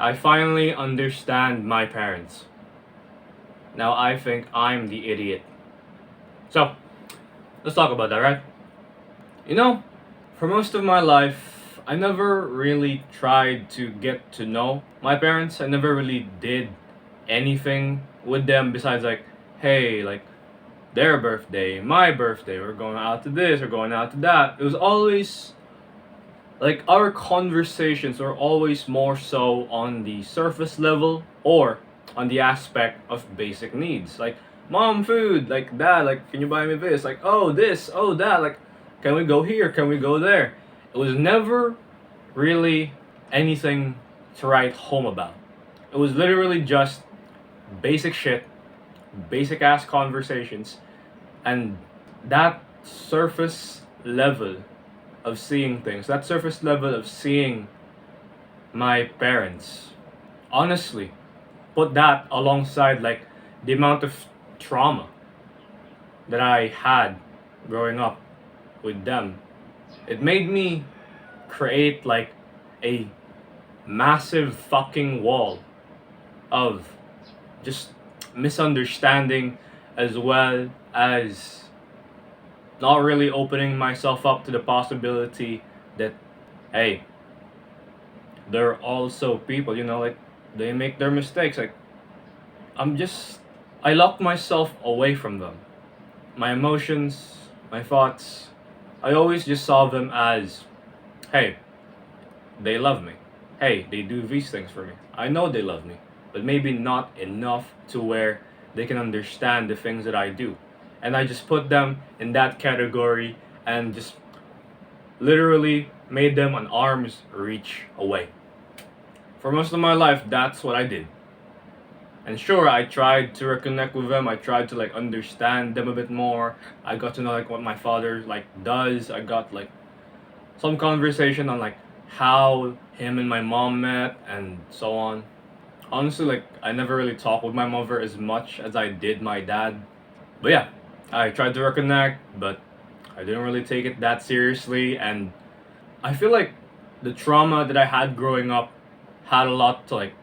I finally understand my parents. Now I think I'm the idiot. So, let's talk about that, right? You know, for most of my life, I never really tried to get to know my parents. I never really did anything with them besides, like, hey, like, their birthday, my birthday, we're going out to this, we're going out to that. It was always like our conversations were always more so on the surface level or on the aspect of basic needs. Like, mom, food, like, dad, like, can you buy me this? Like, oh, this, oh, that, like, can we go here? Can we go there? It was never really anything to write home about. It was literally just basic shit, basic ass conversations, and that surface level of seeing things, that surface level of seeing my parents. Honestly, put that alongside like the amount of trauma that I had growing up with them. It made me create like a massive fucking wall of just misunderstanding as well as not really opening myself up to the possibility that, hey, they're also people, like they make their mistakes. Like, I'm just, I lock myself away from them. My emotions, my thoughts, I always just saw them as, hey, they love me. Hey, they do these things for me. I know they love me, but maybe not enough to where they can understand the things that I do. And I just put them in that category and just literally made them an arm's reach away. For most of my life, that's what I did. And sure, I tried to reconnect with them. I tried to like understand them a bit more. I got to know like what my father like does. I got like some conversation on like how him and my mom met and so on. Honestly, like I never really talked with my mother as much as I did my dad. But yeah, I tried to reconnect, but I didn't really take it that seriously. And I feel like the trauma that I had growing up had a lot to like,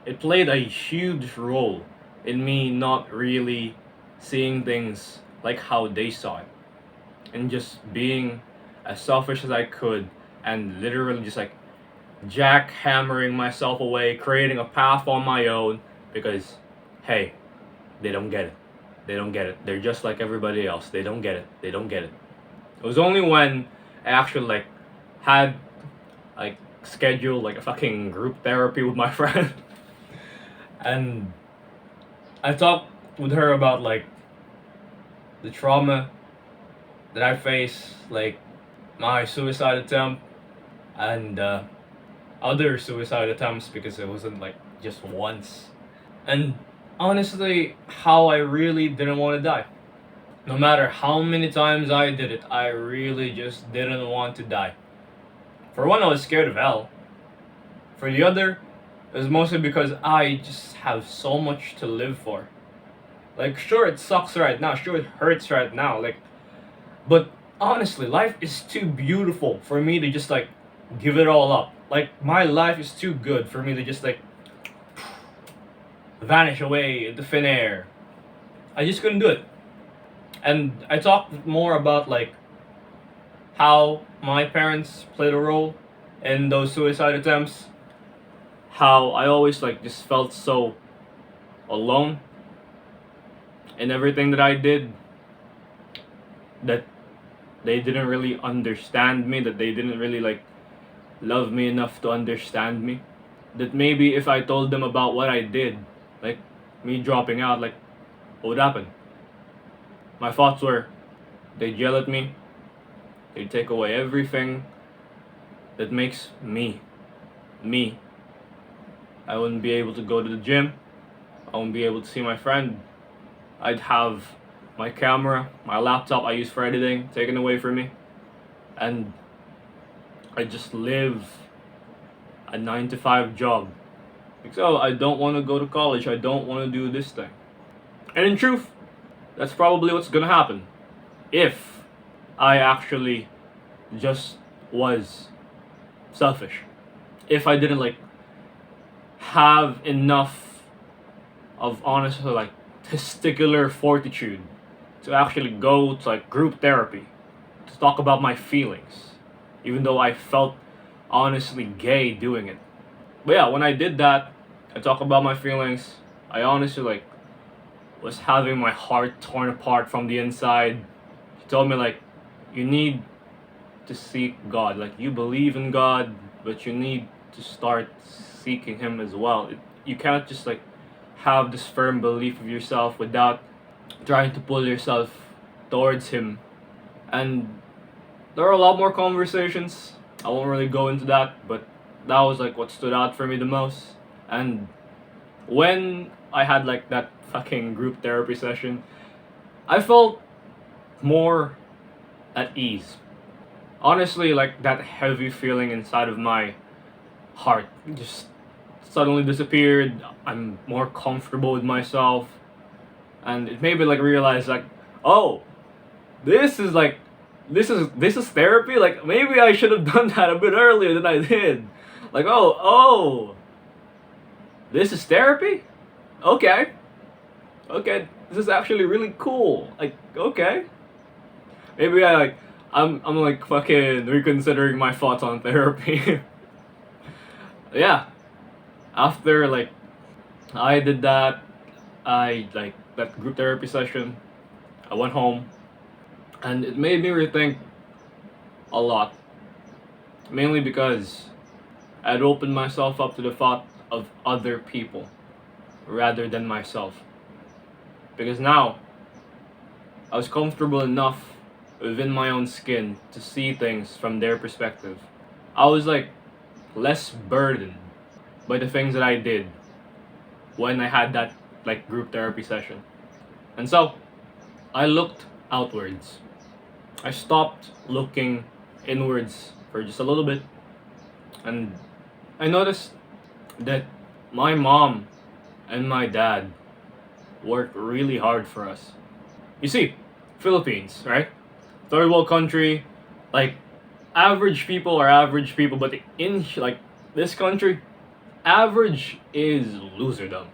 it played a huge role in me not really seeing things like how they saw it and just being as selfish as I could and literally just like jackhammering myself away, creating a path on my own because, hey, they don't get it. They don't get it. They're just like everybody else. They don't get it. They don't get it. It was only when I actually like had like scheduled like a fucking group therapy with my friend and I talked with her about like the trauma that I face, like my suicide attempt and other suicide attempts because it wasn't like just once. And honestly, how I really didn't want to die. No matter how many times I did it, I really just didn't want to die. For one, I was scared of hell. For the other, it was mostly because I just have so much to live for. Like, sure, it sucks right now. Sure, it hurts right now. Like, but honestly, life is too beautiful for me to just like give it all up. Like, my life is too good for me to just like vanish away into thin air. I just couldn't do it. And I talked more about like how my parents played a role in those suicide attempts. How I always like just felt so alone in everything that I did, that they didn't really understand me, that they didn't really like love me enough to understand me. That maybe if I told them about what I did, like me dropping out, like what would happen? My thoughts were they'd yell at me, they'd take away everything that makes me, me. I wouldn't be able to go to the gym, I wouldn't be able to see my friend. I'd have my camera, my laptop I use for editing taken away from me, and I just live a 9 to 5 job. Like, so I don't want to go to college, I don't want to do this thing. And in truth, that's probably what's gonna happen if I actually just was selfish. If I didn't like have enough of honestly like testicular fortitude to actually go to like group therapy to talk about my feelings, even though I felt honestly gay doing it. But yeah, when I did that, I talk about my feelings. I honestly like was having my heart torn apart from the inside. He told me like, you need to seek God. Like you believe in God, but you need to start seeking Him as well. You cannot just like have this firm belief of yourself without trying to pull yourself towards Him. And there are a lot more conversations. I won't really go into that, but that was like what stood out for me the most. And when I had like that fucking group therapy session, I felt more at ease. Honestly, like that heavy feeling inside of my heart just suddenly disappeared. I'm more comfortable with myself, and it made me like realize like, oh, this is like this is therapy. Like maybe I should have done that a bit earlier than I did. Like oh, this is therapy. Okay, okay, this is actually really cool. Like okay, maybe I'm like fucking reconsidering my thoughts on therapy. Yeah, after like I did that, I like that group therapy session. I went home, and it made me rethink a lot. Mainly because I'd opened myself up to the thought of other people rather than myself. Because now I was comfortable enough within my own skin to see things from their perspective. I was like less burdened by the things that I did when I had that like group therapy session. And so I looked outwards. I stopped looking inwards for just a little bit, and I noticed that my mom and my dad worked really hard for us. You see, Philippines, right? Third world country, like average people are average people, but in like this country, average is loserdom.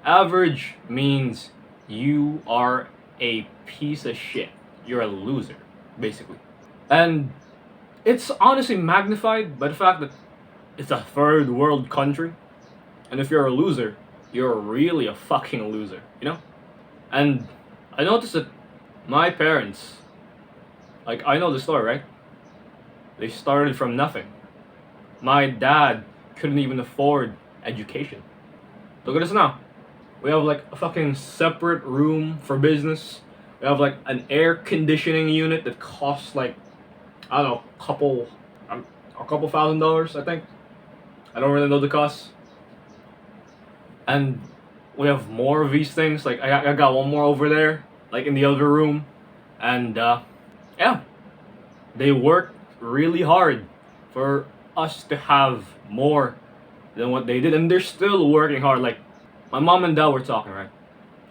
Average means you are a piece of shit. You're a loser, basically. And it's honestly magnified by the fact that it's a third world country. And if you're a loser, you're really a fucking loser, you know? And I noticed that my parents, like, I know the story, right? They started from nothing. My dad couldn't even afford education. Look at us now. We have like a fucking separate room for business. We have like an air conditioning unit that costs like, I don't know, a couple $1,000, I think. I don't really know the cost. And we have more of these things. Like I got one more over there, like in the other room, and yeah, they worked really hard for us to have more than what they did, and they're still working hard. Like my mom and dad were talking right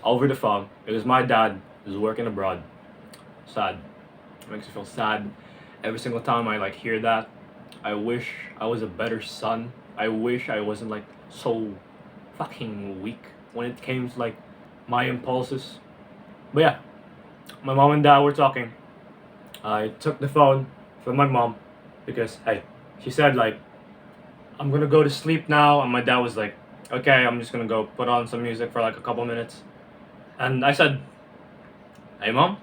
over the phone because my dad is working abroad. Sad. It makes me feel sad every single time I like hear that. I wish I was a better son. I wish I wasn't like so fucking weak when it came to like my impulses. But yeah, my mom and dad were talking. I took the phone from my mom because hey, she said like I'm gonna go to sleep now, and my dad was like, okay, I'm just gonna go put on some music for like a couple minutes. And I said, hey mom,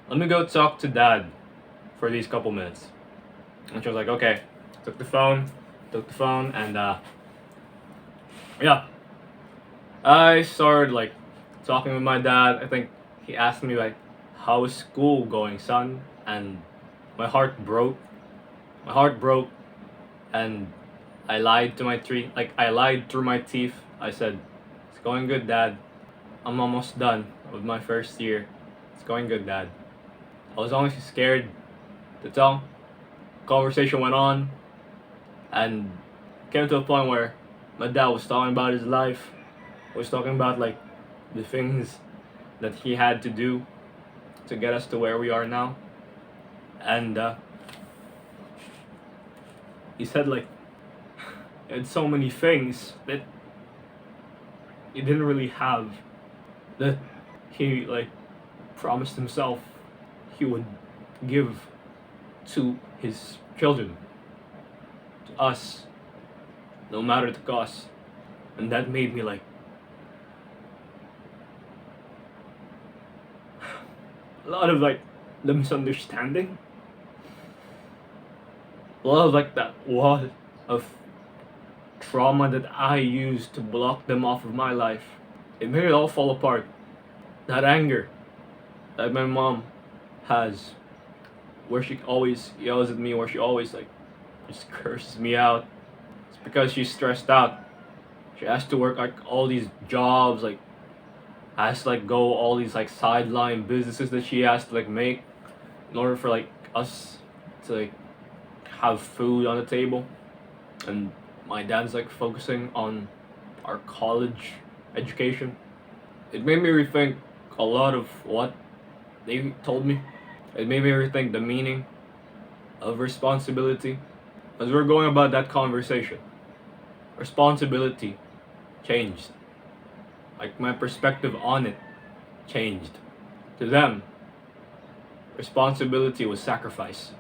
let me go talk to dad for these couple minutes. And she was like, okay. Took the phone, and yeah, I started like talking with my dad. I think he asked me like, how is school going, son? And my heart broke. My heart broke, and I lied to my tree. Like I lied through my teeth. I said, it's going good, dad. I'm almost done with my first year. It's going good, dad. I was honestly scared to tell. Conversation went on, and came to a point where my dad was talking about his life. Was talking about like the things that he had to do to get us to where we are now. And he said like and so many things that he didn't really have, that he like promised himself he would give to his children, to us, no matter the cost. And that made me like a lot of like the misunderstanding, a lot of like that wall of trauma that I used to block them off of my life. It made it all fall apart. That anger that my mom has, where she always yells at me, where she always like just curses me out. It's because she's stressed out. She has to work like all these jobs, like has to like go all these like sideline businesses that she has to like make in order for like us to like have food on the table. And my dad's like focusing on our college education. It made me rethink a lot of what they told me. It made me rethink the meaning of responsibility. As we're going about that conversation, responsibility changed. Like my perspective on it changed. To them, responsibility was sacrifice.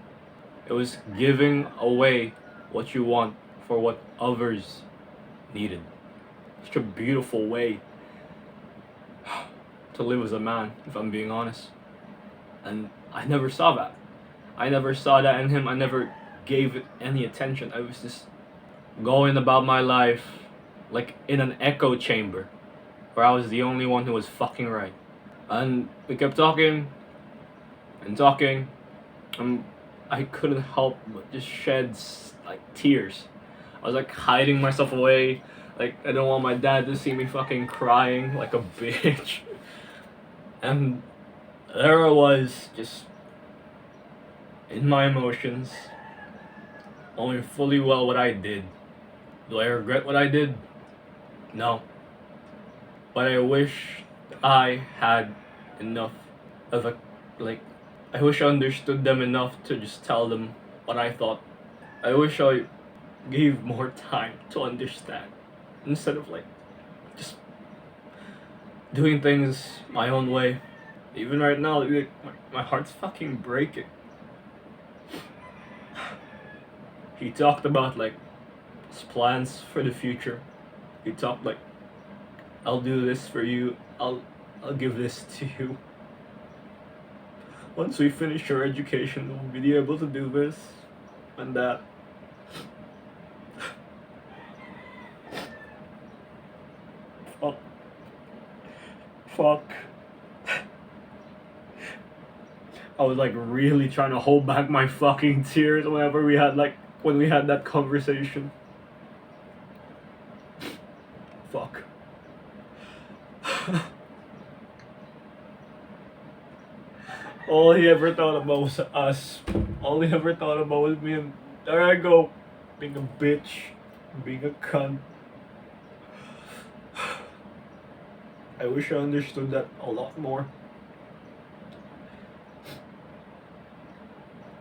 It was giving away what you want for what others needed. Such a beautiful way to live as a man, if I'm being honest. And I never saw that. I never saw that in him. I never gave it any attention. I was just going about my life like in an echo chamber where I was the only one who was fucking right. And we kept talking and talking, and I couldn't help but just shed like tears. I was like hiding myself away. Like I don't want my dad to see me fucking crying like a bitch. And there I was, just in my emotions, knowing fully well what I did. Do I regret what I did? No. But I wish I had enough of a, like, I wish I understood them enough to just tell them what I thought. I wish I gave more time to understand instead of like just doing things my own way. Even right now, like, my heart's fucking breaking. He talked about like his plans for the future. He talked like, I'll do this for you. I'll give this to you. Once we finish our education, we'll be able to do this and that. Fuck. Fuck. I was like really trying to hold back my fucking tears whenever we had like when we had that conversation. Fuck. All he ever thought about was us. All he ever thought about was me, and there I go, being a bitch, being a cunt. I wish I understood that a lot more.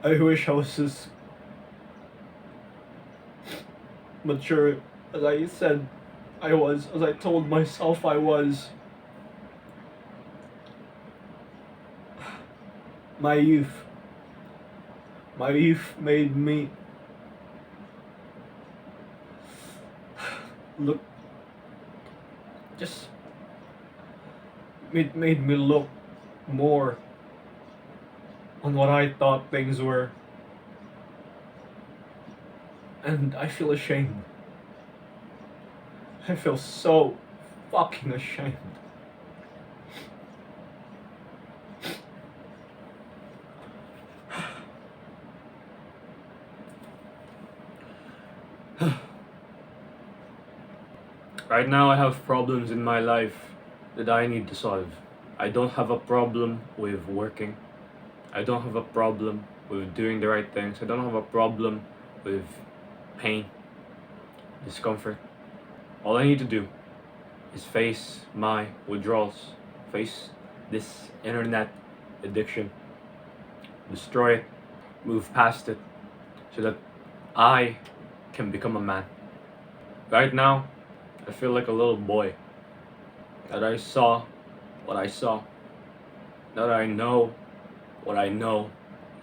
I wish I was as mature as I said I was, as I told myself I was. My youth made me look, just it made me look more on what I thought things were, and I feel ashamed. I feel so fucking ashamed. Right now I have problems in my life that I need to solve. I don't have a problem with working. I don't have a problem with doing the right things. I don't have a problem with pain, discomfort. All I need to do is face my withdrawals, face this internet addiction, destroy it, move past it, so that I can become a man. Right now, I feel like a little boy. That I saw what I saw. That I know what I know.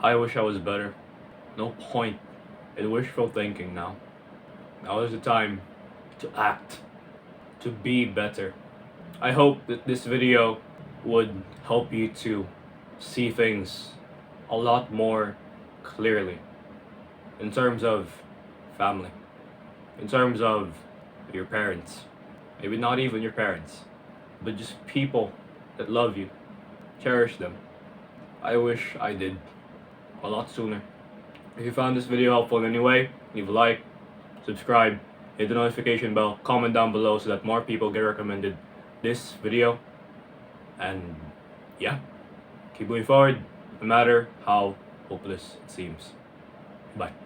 I wish I was better. No point in wishful thinking now. Now is the time to act, to be better. I hope that this video would help you to see things a lot more clearly in terms of family, in terms of your parents, maybe not even your parents, but just people that love you, cherish them. I wish I did a lot sooner. If you found this video helpful in any way, leave a like, subscribe, hit the notification bell, comment down below so that more people get recommended this video. And yeah, keep moving forward no matter how hopeless it seems. Bye.